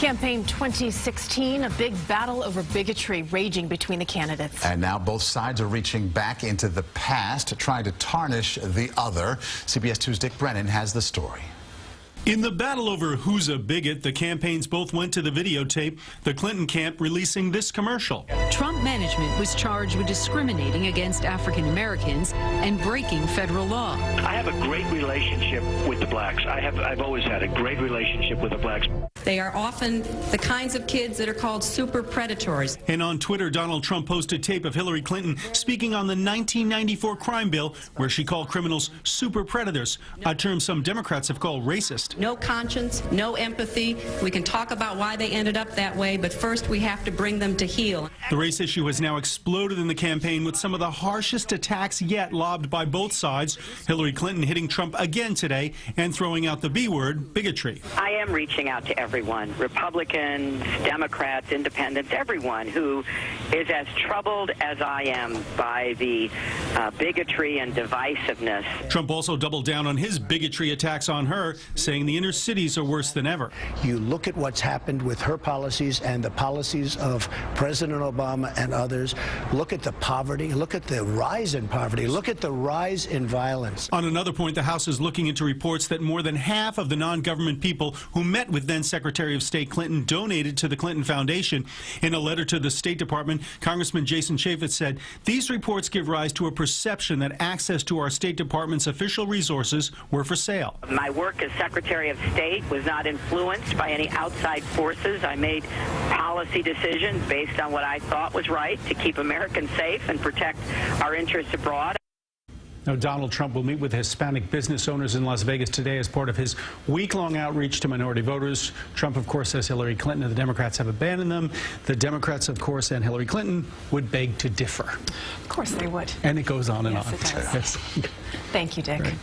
Campaign 2016, a big battle over bigotry raging between the candidates. And now both sides are reaching back into the past, trying to tarnish the other. CBS 2's Dick Brennan has the story. In the battle over who's a bigot, the campaigns both went to the videotape, the Clinton camp releasing this commercial. Trump management was charged with discriminating against African Americans and breaking federal law. I have a great relationship with the blacks. I've always had a great relationship with the blacks. They are often the kinds of kids that are called super predators. And on Twitter, Donald Trump posted tape of Hillary Clinton speaking on the 1994 crime bill, where she called criminals super predators, a term some Democrats have called racist. No conscience, no empathy. We can talk about why they ended up that way, but first we have to bring them to heel. The race issue has now exploded in the campaign with some of the harshest attacks yet lobbed by both sides. Hillary Clinton hitting Trump again today and throwing out the B word, bigotry. I am reaching out to everyone, Republicans, Democrats, independents, everyone who is as troubled as I am by the bigotry and divisiveness. Trump also doubled down on his bigotry attacks on her, saying the inner cities are worse than ever. You look at what's happened with her policies and the policies of President Obama and others. Look at the poverty. Look at the rise in poverty. Look at the rise in violence. On another point, the House is looking into reports that more than half of the non-government people who met with then Secretary of State Clinton donated to the Clinton Foundation. In a letter to the State Department, Congressman Jason Chaffetz said, "These reports give rise to a perception that access to our State Department's official resources were for sale." My work as Secretary of State was not influenced by any outside forces. I made policy decisions based on what I thought was right to keep Americans safe and protect our interests abroad. Now, Donald Trump will meet with Hispanic business owners in Las Vegas today as part of his week-long outreach to minority voters. Trump, of course, says Hillary Clinton and the Democrats have abandoned them. The Democrats, of course, and Hillary Clinton would beg to differ. Of course they would. And it goes on and on. Yes, it does. Yes. Thank you, Dick. Right.